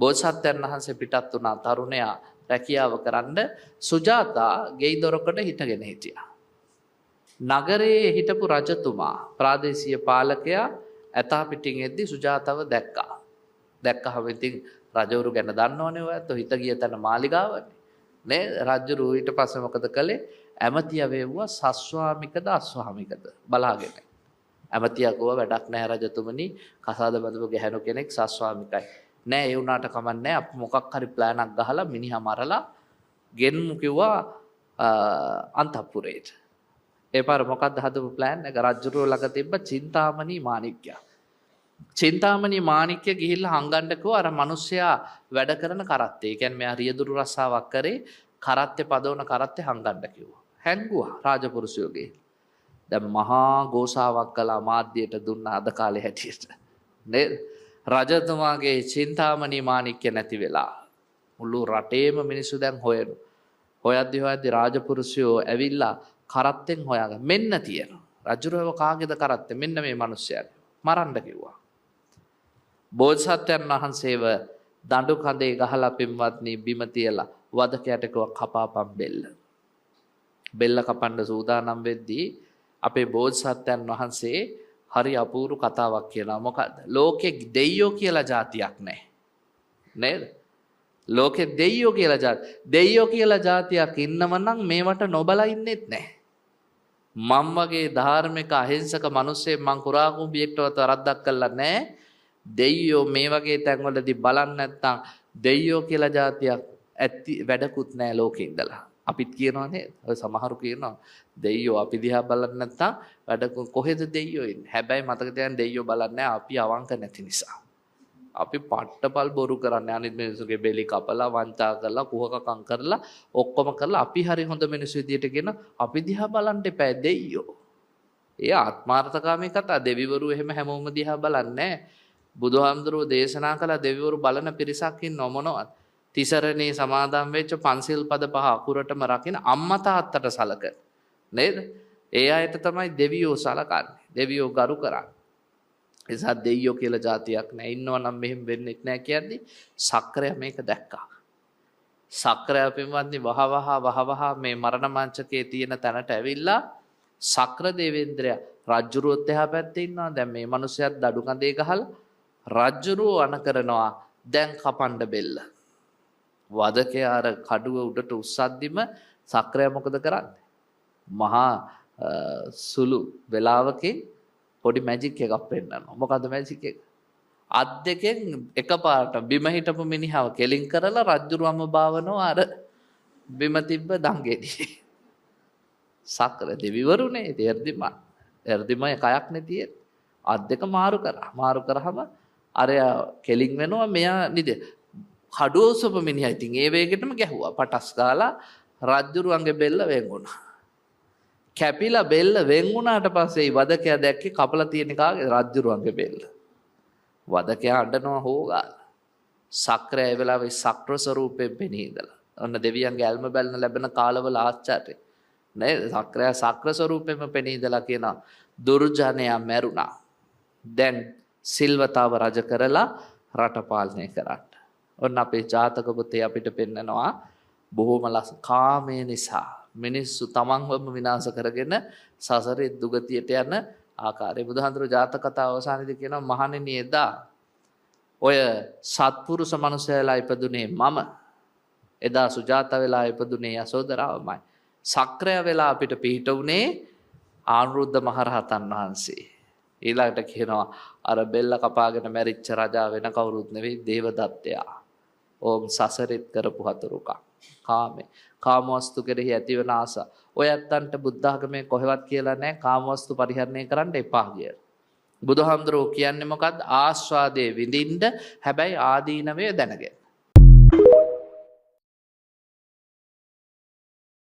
බෝසත්යන් වහන්සේ පිටත් වුණා තරුණයා රැකියාව කරන්න. සුජාතා ගෙයි දොරකට හිටගෙන හිටියා. නගරයේ හිටපු රජතුමා ප්‍රාදේශීය පාලකයා ඇතා පිටින් එද්දි සුජාතාව දැක්කා. දැක්කහම ඉතින් රජවරු ගැන දන්නවනේ ඔයත් හිත ගිය තැන මාලිගාවනේ. නේ රජුරු ඊට පස්සේ මොකද කළේ? ඇමතිය වේවුවා සස්වාමිකද අස්වාමිකද බලාගෙන. ඇමතියා ගෝව වැඩක් නැහැ රජතුමනි, කසාද බඳපු ගැහණු කෙනෙක් සස්වාමිකයි. නෑ ඒ වුණාට කමන්නේ අපි මොකක් හරි ප්ලෑනක් ගහලා මිනිහා මරලා ගෙන්මු කිව්වා අන්තපුරේට. ඒ පාර මොකක්ද හදපු ප්ලෑන් එක? රජුරෝ ළඟ තිබ්බ චින්තාමණී මාණික්කයා. චින්තාමණී මාණික්‍ය ගිහිල්ලා හංගන්න කිව්වා අර මිනිස්සයා වැඩ කරන කරත්තේ. ඒ කියන්නේ මෙයා රියදුරු රස්සාවක් කරේ, කරත්තේ පදවන කරත්තේ හංගන්න කිව්වා. හැංගුවා රාජපුරුෂයෝගේ. දැන් මහා ගෝසාවක් කළා මාධ්‍යයට දුන්න අද කාලේ හැටියට. නේද? රජතුමාගේ චින්තාමණී මාණික්‍ය නැති වෙලා මුළු රටේම මිනිස්සු දැන් හොයනවා. හොයද්දි රාජපුරුෂයෝ ඇවිල්ලා කරත්තෙන් හොයාගන්න. මෙන්න තියෙනවා. රජුරව කාගේද කරත්තේ? මෙන්න මේ මිනිස්සයාගේ. මරන්න කිව්වා. බෝසත්යන් වහන්සේව දඬු කඳේ ගහලා පින්වත්නි බිම තියලා වදකයට කිව්වා කපාපම් බෙල්ල. බෙල්ල කපන්න සූදානම් වෙද්දී අපේ බෝසත්යන් වහන්සේ හරි අපූර්ව කතාවක් කියනවා. මොකද්ද? ලෝකෙ දෙයියෝ කියලා જાතියක් නැහැ. නේද? ලෝකෙ දෙයියෝ කියලා જાතියක් ඉන්නව නම් මේවට නොබලා ඉන්නෙත් නැහැ. මම වගේ ධාර්මික අහිංසක මිනිස්සෙක් මං කුරා කුඹියෙක්ටවත් වරද්දක් කළා නැහැ. දෙයියෝ මේ වගේ තැන්වලදී බලන්න නැත්තම් දෙයියෝ කියලා જાතියක් ඇති වැඩකුත් නැහැ ලෝකෙ ඉඳලා. අපිත් කියනවා නේද? ඔය සමහරු කියනවා දෙයියෝ අපි දිහා බලන්න නැත්තම් වැඩ කොහෙද දෙයියෝ ඉන්නේ? හැබැයි මතක තියාගන්න දෙයියෝ බලන්නේ අපි අවංක නැති නිසා. අපි පට්ටපල් බොරු කරන්නේ අනිත් මිනිස්සුගේ බෙලි කපලා වංචා කරලා කුහකකම් කරලා ඔක්කොම කරලා අපි හරි හොඳ මිනිස්සු විදියට කියන අපි දිහා බලන්න එපා දෙයියෝ. ඒ ආත්මාර්ථකාමී කතා. දෙවිවරු එහෙම හැමෝම දිහා බලන්නේ නැහැ. බුදුහාමුදුරුවෝ දේශනා කළ දෙවිවරු බලන පිරිසක් ඉන්නව මොනවද? තිසරණේ සමාදම් වෙච්ච පන්සිල් පද පහ අකුරටම රකින අම්මා තාත්තට සලකන නේද? ඒ අයට තමයි දෙවියෝ සලකන්නේ. දෙවියෝ ගරු කරන්නේ. එසා දෙයියෝ කියලා જાතියක් නැහැ. ඉන්නව නම් මෙහෙම වෙන්නේ නැහැ කියද්දි සක්‍රය මේක දැක්කා. සක්‍රය පින්වත්නි වහවහ මේ මරණ මංචකයේ තියෙන තැනට ඇවිල්ලා සක්‍ර දේවේන්ද්‍රයා රජුරුවත් එහා පැත්තේ ඉන්නවා. දැන් මේ මිනිස්සයාත් දඩු කඳේ ගහලා රජුරුව අණ කරනවා. දැන් කපන්න බෙල්ල. වදකයා අර කඩුව උඩට උස්සද්දිම සක්‍රය මොකද කරන්නේ? මහා සුළු වෙලාවකින් පොඩි මැජික් එකක් පෙන්නනවා. මොකද්ද මැජික් එක? අත් දෙකෙන් එකපාරට බිම හිටපු මිනිහව කෙලින් කරලා රජුරුවම බාවනවා අර බිම තිබ්බ දංගෙඩි. සක්‍ර දෙවිවරුනේ එර්දිම කයක් නෙතියේ. අත් දෙක මාරු කරා. මාරු කරාම අරයා කෙලින් වෙනවා. මෙයා නිද කඩුවසප මිනිහා ඉතින් ඒ වේගෙටම ගැහුවා. පටස් ගාලා රජුරුවන්ගේ බෙල්ල වෙන්ගුණා. කැපිලා බෙල්ල වෙන් වුණාට පස්සේ වදකයා දැක්කේ කපලා තියෙන කාගේ? රජුරුවන්ගේ බෙල්ල. වදකයා අඬනවා හොගාලා. සක්‍රය ඒ වෙලාවේ සක්‍ර ස්වරූපයෙන් පෙනී ඉඳලා. ඔන්න දෙවියන්ගේ ඇල්ම බැලන ලැබෙන කාලවල ආචාර්ය. නේද? සක්‍රය සක්‍ර ස්වරූපයෙන්ම පෙනී ඉඳලා කියනවා දුර්ජනයා මැරුණා. දැන් සිල්වතාව රජ කරලා රට පාලනය කරන්න. ඔන්න අපේ ජාතක පොතේ අපිට පෙන්නනවා බොහොම කාමයේ නිසා මිනිස්සු තමන්වම විනාශ කරගෙන සසරේ දුගතියට යන ආකාරය. බුදුහාඳුර ජාතක කතාව අවසානයේදී කියනවා මහණෙනි එදා ඔය සත්පුරුෂ මනුස්සයලා ඉපදුනේ මම. එදා සුජාත වෙලා ඉපදුනේ යසෝදරාවමයි. සක්‍රය වෙලා අපිට පිහිට උනේ ආනුරුද්ධ මහරහතන් වහන්සේ. ඊළඟට කියනවා අර බෙල්ල කපාගෙන මැරිච්ච රජා වෙන කවුරුත් නෙවෙයි දේවදත්තයා. ඕම් සසරෙත් කරපු හතුරුකම්. කාමේ. කාමවස්තු කෙරෙහි ඇතිවන ආස. ඔය ඇත්තන්ට බුද්ධ ආගමේ කොහෙවත් කියලා නැහැ කාමවස්තු පරිහරණය කරන්න එපා කියලා. බුදුහාමුදුරුවෝ කියන්නේ මොකද්ද? ආස්වාදයේ විඳින්න හැබැයි ආදීනවය දැනගෙන.